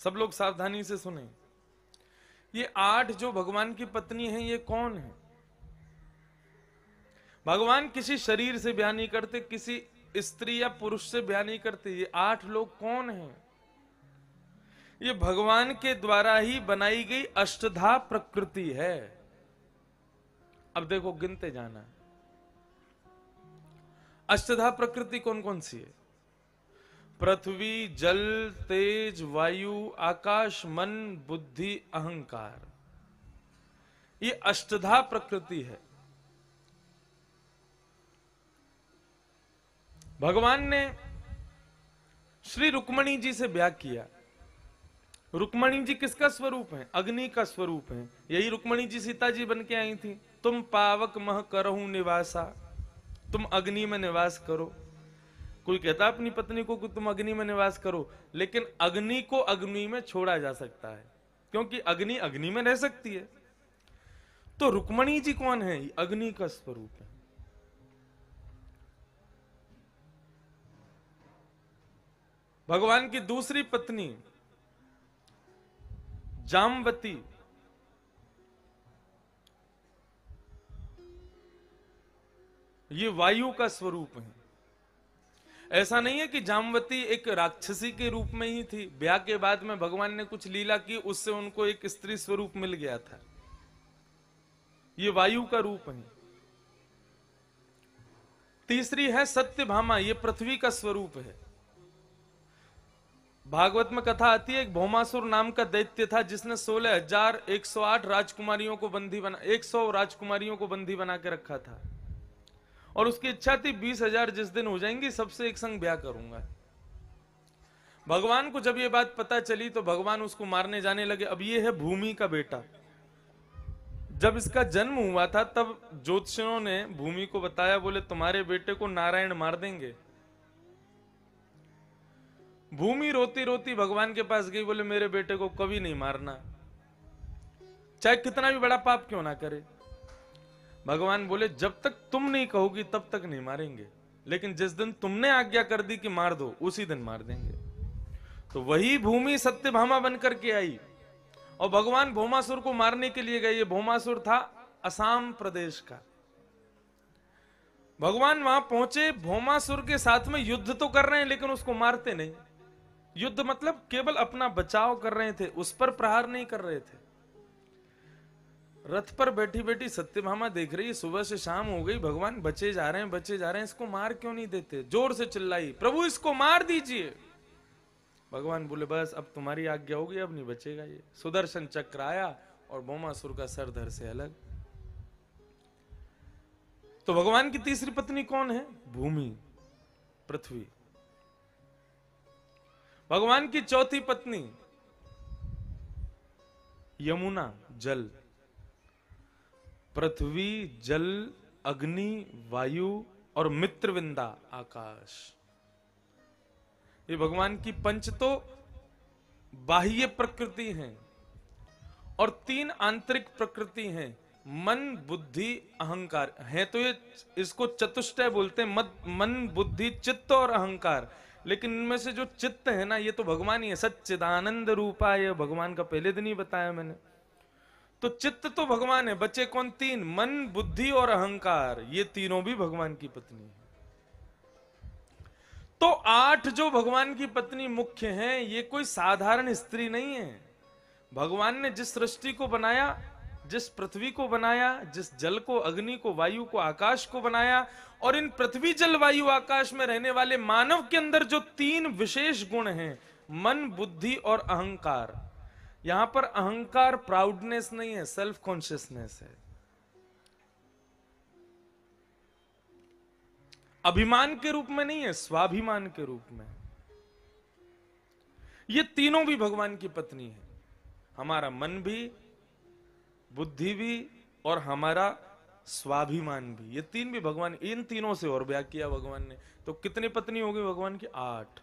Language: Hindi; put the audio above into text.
सब लोग सावधानी से सुने। ये 8 जो भगवान की पत्नी है, ये कौन है? भगवान किसी शरीर से ब्याह नहीं करते, किसी स्त्री या पुरुष से ब्याह नहीं करते। ये 8 लोग कौन हैं? ये भगवान के द्वारा ही बनाई गई अष्टधा प्रकृति है। अब देखो, गिनते जाना। अष्टधा प्रकृति कौन कौन सी है? पृथ्वी, जल, तेज, वायु, आकाश, मन, बुद्धि, अहंकार। ये अष्टधा प्रकृति है। भगवान ने श्री रुक्मणी जी से ब्याह किया। रुक्मणी जी किसका स्वरूप है? अग्नि का स्वरूप है। यही रुक्मणी जी सीता जी बन के आई थी। तुम पावक मह करहूं निवासा, तुम अग्नि में निवास करो। कोई कहता अपनी पत्नी को कि तुम अग्नि में निवास करो, लेकिन अग्नि को अग्नि में छोड़ा जा सकता है, क्योंकि अग्नि अग्नि में रह सकती है। तो रुक्मणी जी कौन है? अग्नि का स्वरूप है। भगवान की दूसरी पत्नी जामवती, ये वायु का स्वरूप है। ऐसा नहीं है कि जामवती एक राक्षसी के रूप में ही थी, ब्याह के बाद में भगवान ने कुछ लीला की, उससे उनको एक स्त्री स्वरूप मिल गया था। ये वायु का रूप है। तीसरी है सत्यभामा, ये पृथ्वी का स्वरूप है। भागवत में कथा आती है, एक भौमासुर नाम का दैत्य था जिसने 16,108 राजकुमारियों को बंदी बना 100 राजकुमारियों को बंदी बना के रखा था, और उसकी इच्छा थी 20,000 जिस दिन हो जाएंगी सबसे एक संग ब्याह करूंगा। भगवान को जब ये बात पता चली तो भगवान उसको मारने जाने लगे। अब ये है भूमि का बेटा। जब इसका जन्म हुआ था तब ज्योतिषियों ने भूमि को बताया, बोले तुम्हारे बेटे को नारायण मार देंगे। भूमि रोती रोती भगवान के पास गई, बोले मेरे बेटे को कभी नहीं मारना, चाहे कितना भी बड़ा पाप क्यों ना करे। भगवान बोले जब तक तुम नहीं कहोगी तब तक नहीं मारेंगे, लेकिन जिस दिन तुमने आज्ञा कर दी कि मार दो उसी दिन मार देंगे। तो वही भूमि सत्यभामा बनकर के आई और भगवान भौमासुर को मारने के लिए गए। ये भौमासुर था असम प्रदेश का। भगवान वहां पहुंचे, भौमासुर के साथ में युद्ध तो कर रहे हैं लेकिन उसको मारते नहीं। युद्ध मतलब केवल अपना बचाव कर रहे थे, उस पर प्रहार नहीं कर रहे थे। रथ पर बैठी बैठी सत्यभामा देख रही है, सुबह से शाम हो गई, भगवान बचे जा रहे हैं बचे जा रहे हैं, इसको मार क्यों नहीं देते। जोर से चिल्लाई, प्रभु इसको मार दीजिए। भगवान बोले बस अब तुम्हारी आज्ञा होगी, अब नहीं बचेगा ये। सुदर्शन चक्र आया और भौमासुर का सर धड़ से अलग। तो भगवान की तीसरी पत्नी कौन है? भूमि, पृथ्वी। भगवान की चौथी पत्नी यमुना, जल। पृथ्वी, जल, अग्नि, वायु और मित्रविंदा, आकाश। ये भगवान की पंच तो बाह्य प्रकृति हैं और 3 आंतरिक प्रकृति हैं, मन, बुद्धि, अहंकार है। तो ये इसको चतुष्टय बोलते हैं, मन, बुद्धि, चित्त और अहंकार। लेकिन इनमें से जो चित्त है ना, ये तो भगवान ही है, सच्चिदानंद रूपा। ये भगवान का पहले दिन ही बताया मैंने। तो चित्त तो भगवान है, बचे कौन? 3, मन, बुद्धि और अहंकार। ये तीनों भी भगवान की पत्नी है। तो 8 जो भगवान की पत्नी मुख्य हैं, ये कोई साधारण स्त्री नहीं है। भगवान ने जिस सृष्टि को बनाया, जिस पृथ्वी को बनाया, जिस जल को, अग्नि को, वायु को, आकाश को बनाया, और इन पृथ्वी, जल, वायु, आकाश में रहने वाले मानव के अंदर जो 3 विशेष गुण हैं, मन, बुद्धि और अहंकार। यहां पर अहंकार प्राउडनेस नहीं है, सेल्फ कॉन्शियसनेस है, अभिमान के रूप में नहीं है, स्वाभिमान के रूप में। ये तीनों भी भगवान की पत्नी है। हमारा मन भी, बुद्धि भी और हमारा स्वाभिमान भी, ये 3 भी भगवान। इन तीनों से और ब्याह किया भगवान ने। तो कितनी पत्नी होगी भगवान की? 8।